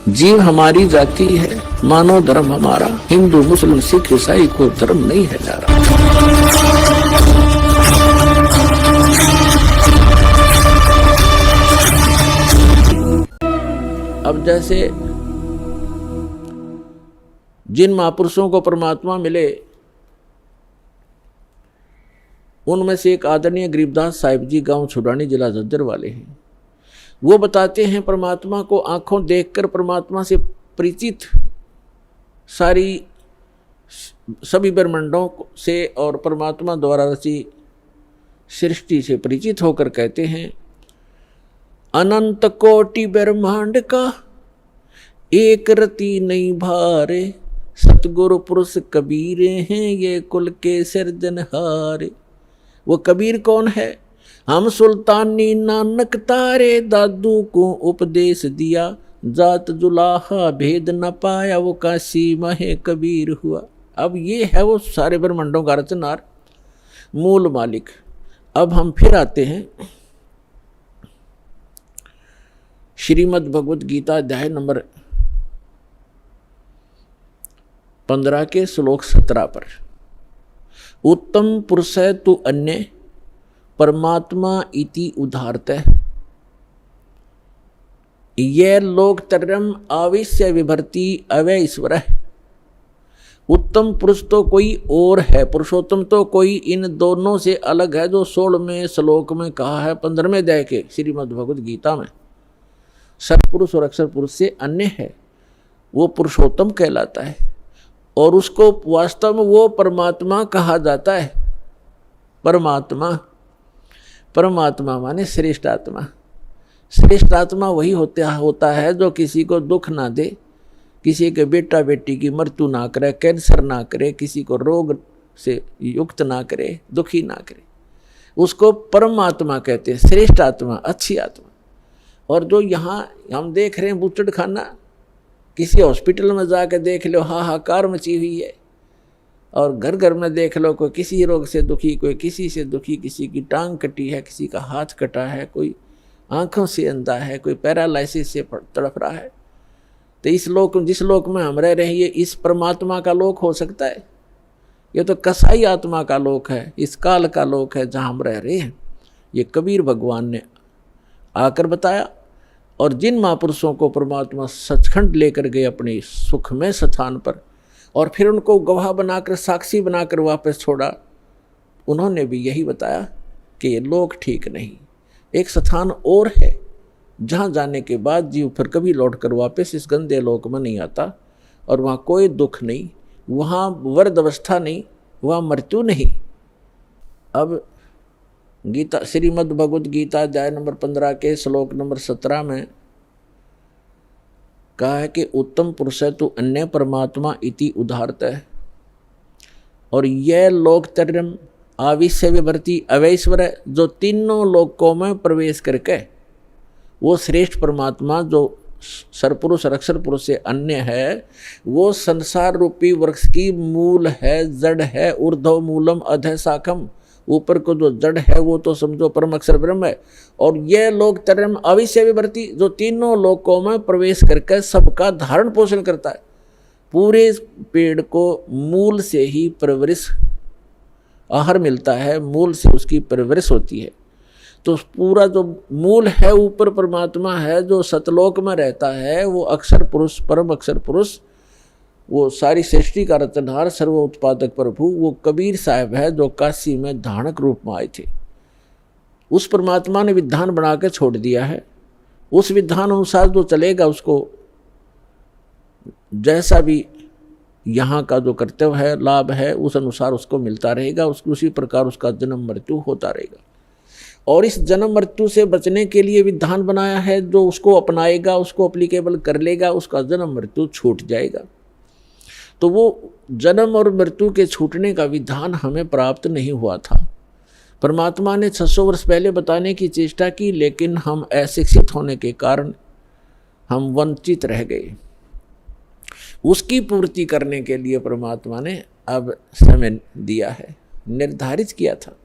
जीव हमारी जाति है, मानव धर्म हमारा, हिंदू मुस्लिम सिख ईसाई को धर्म नहीं है जा रहा। अब जैसे जिन महापुरुषों को परमात्मा मिले उनमें से एक आदरणीय गरीबदास साहिब जी गांव छुड़ानी जिला झज्जर वाले हैं। वो बताते हैं परमात्मा को आंखों देखकर परमात्मा से परिचित सारी सभी ब्रह्मांडों से और परमात्मा द्वारा रची सृष्टि से परिचित होकर कहते हैं, अनंत कोटि ब्रह्मांड का एक रति नहीं भारे, सतगुरु पुरुष कबीर हैं ये कुल के सिरजनहारे। वो कबीर कौन है? हम सुल्तानी नानक तारे, दादू को उपदेश दिया, जात जुलाहा भेद न पाया, वो काशी महे कबीर हुआ। अब ये है वो सारे ब्रह्मांडों का रचनार, मूल मालिक। अब हम फिर आते हैं श्रीमद् भगवद गीता अध्याय नंबर 15 के श्लोक 17 पर। उत्तम पुरुष तु अन्य परमात्मा इति उदाहरतः, ये लोक तरम आविश्य विभर्ति अवय ईश्वर। उत्तम पुरुष तो कोई और है, पुरुषोत्तम तो कोई इन दोनों से अलग है, जो 16वें श्लोक में कहा है 15वें अध्याय के श्रीमद् भगवद गीता में। सत्पुरुष और अक्षर पुरुष से अन्य है, वो पुरुषोत्तम कहलाता है और उसको वास्तव में वो परमात्मा कहा जाता है। परमात्मा माने श्रेष्ठ आत्मा। श्रेष्ठ आत्मा वही होता है जो किसी को दुख ना दे, किसी के बेटा बेटी की मृत्यु ना करे, कैंसर ना करे, किसी को रोग से युक्त ना करे, दुखी ना करे, उसको परमात्मा कहते हैं, श्रेष्ठ आत्मा, अच्छी आत्मा। और जो यहाँ हम देख रहे हैं बूचड़ खाना, किसी हॉस्पिटल में जाकर देख लो हाहाकार मची हुई है, और घर घर में देख लो कोई किसी रोग से दुखी, कोई किसी से दुखी, किसी की टांग कटी है, किसी का हाथ कटा है, कोई आंखों से अंधा है, कोई पैरालाइसिस से तड़प रहा है। तो इस लोक, जिस लोक में हम रह रहे हैं, ये इस परमात्मा का लोक हो सकता है? ये तो कसाई आत्मा का लोक है, इस काल का लोक है जहाँ हम रह रहे हैं। ये कबीर भगवान ने आकर बताया। और जिन महापुरुषों को परमात्मा सचखंड लेकर गए अपने सुखमय स्थान पर, और फिर उनको गवाह बनाकर, साक्षी बनाकर वापस छोड़ा, उन्होंने भी यही बताया कि ये लोक ठीक नहीं, एक स्थान और है जहाँ जाने के बाद जीव फिर कभी लौटकर वापस इस गंदे लोक में नहीं आता, और वहाँ कोई दुख नहीं, वहाँ वर्द अवस्था नहीं, वहाँ मृत्यु नहीं। अब गीता, श्रीमद् भगवद गीता अध्याय नंबर 15 के श्लोक नंबर 17 में कहा है कि उत्तम पुरुष तो अन्य परमात्मा इति उदाहरतः, और यह लोकतरम आविश्य विभर्ति अवैश्वर, जो तीनों लोकों में प्रवेश करके वो श्रेष्ठ परमात्मा जो सरपुरुष और अक्षर पुरुष से अन्य है, वो संसार रूपी वृक्ष की मूल है, जड़ है, ऊर्ध्व मूलम अधः शाखम, ऊपर को जो जड़ है वो तो समझो परम अक्षर ब्रह्म है। और यह लोक तरम अविश्य विभर्ति, जो तीनों लोकों में प्रवेश करके सबका धारण पोषण करता है। पूरे पेड़ को मूल से ही परवरिश, आहार मिलता है, मूल से उसकी परवरिश होती है। तो पूरा जो मूल है ऊपर परमात्मा है, जो सतलोक में रहता है, वो अक्षर पुरुष, परम अक्षर पुरुष, वो सारी सृष्टि का रचनहार, सर्व उत्पादक प्रभु, वो कबीर साहब है जो काशी में धानक रूप में आए थे। उस परमात्मा ने विधान बना के छोड़ दिया है। उस विधान अनुसार जो चलेगा उसको जैसा भी यहाँ का जो कर्तव्य है, लाभ है, उस अनुसार उसको मिलता रहेगा, उसको उसी प्रकार उसका जन्म मृत्यु होता रहेगा। और इस जन्म मृत्यु से बचने के लिए विधान बनाया है, जो उसको अपनाएगा, उसको अप्लीकेबल कर लेगा, उसका जन्म मृत्यु छूट जाएगा। तो वो जन्म और मृत्यु के छूटने का विधान हमें प्राप्त नहीं हुआ था। परमात्मा ने 600 वर्ष पहले बताने की चेष्टा की, लेकिन हम अशिक्षित होने के कारण हम वंचित रह गए। उसकी पूर्ति करने के लिए परमात्मा ने अब समय दिया है, निर्धारित किया था।